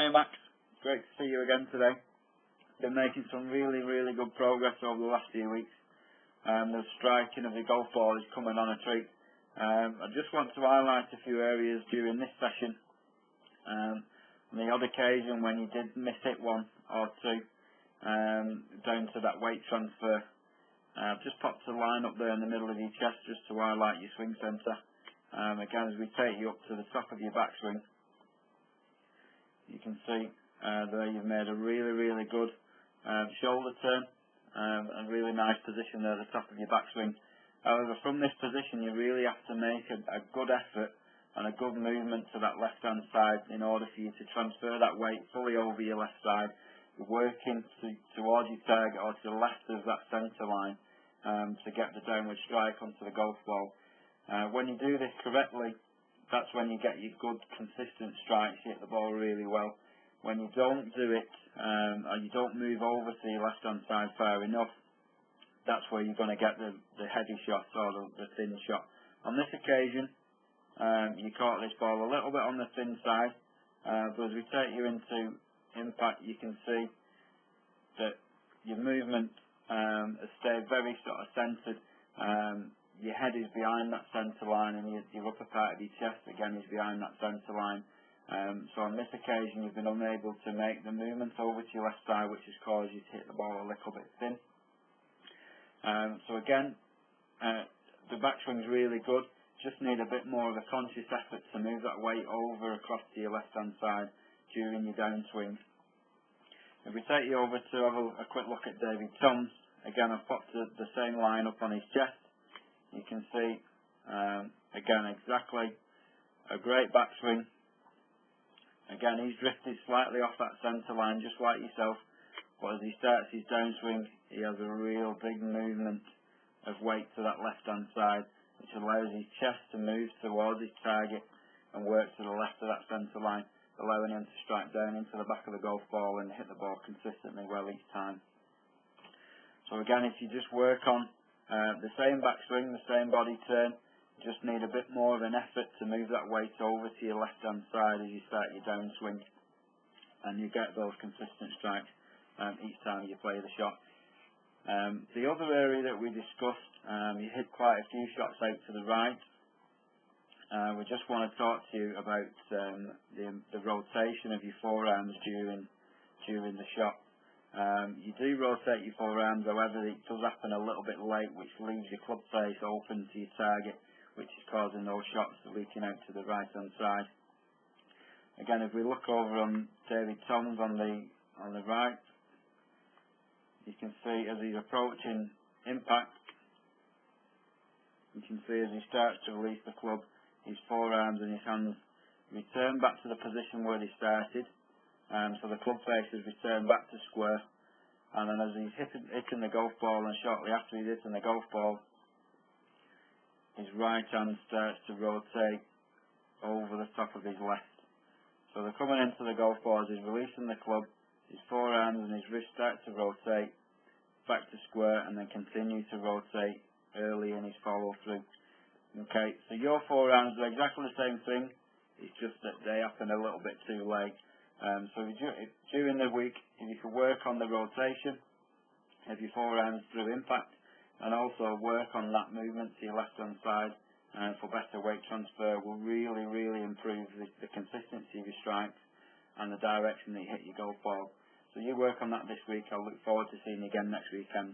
Hey Max, great to see you again today. Been making some really good progress over the last few weeks. The striking of the golf ball is coming on a treat. I just want to highlight a few areas during this session. On the odd occasion when you did miss it one or two, down to that weight transfer, I've just popped a line up there in the middle of your chest just to highlight your swing centre. Again, as we take you up to the top of your backswing, you can see there you've made a really good shoulder turn, and really nice position there at the top of your backswing. However, from this position you really have to make a good effort and a good movement to that left hand side in order for you to transfer that weight fully over your left side, working towards your target or to the left of that centre line to get the downward strike onto the golf ball. When you do this correctly, that's when you get your good consistent strikes, you hit the ball really well. When you don't do it, or you don't move over to your left hand side far enough, that's where you're going to get the heavy shot or the thin shot. On this occasion, you caught this ball a little bit on the thin side, but as we take you into impact, you can see that your movement has stayed very sort of centred. Your head is behind that centre line, and your upper part of your chest again is behind that centre line. So on this occasion you've been unable to make the movement over to your left side, which has caused you to hit the ball a little bit thin. So again, the backswing's really good, just need a bit more of a conscious effort to move that weight over across to your left hand side during your downswing. If we take you over to have a quick look at David Toms, again I've popped the same line up on his chest. You can see, again, exactly a great backswing. Again, he's drifted slightly off that centre line, just like yourself, but as he starts his downswing, he has a real big movement of weight to that left-hand side, which allows his chest to move towards his target and work to the left of that centre line, allowing him to strike down into the back of the golf ball and hit the ball consistently well each time. So again, if you just work on the same backswing, the same body turn, just need a bit more of an effort to move that weight over to your left hand side as you start your downswing, and you get those consistent strikes each time you play the shot. The other area that we discussed, you hit quite a few shots out to the right. We just want to talk to you about the rotation of your forearms during the shot. You do rotate your forearms, however it does happen a little bit late, which leaves your club face open to your target, which is causing those shots leaking out to the right hand side. Again, if we look over on David Toms on the right, you can see as he's approaching impact, you can see as he starts to release the club, his forearms and his hands return back to the position where they started. So the club face has returned back to square, and then as he's hitting the golf ball, and shortly after he's hitting the golf ball, his right hand starts to rotate over the top of his left. So they're coming into the golf ball as he's releasing the club, his forearms and his wrist start to rotate back to square and then continue to rotate early in his follow through. Okay, so your forearms are exactly the same thing, it's just that they happen a little bit too late. So during the week, if you can work on the rotation of your forearms through impact, and also work on that movement to your left hand side for better weight transfer, will really improve the consistency of your strikes and the direction that you hit your golf ball. So you work on that this week. I'll look forward to seeing you again next weekend.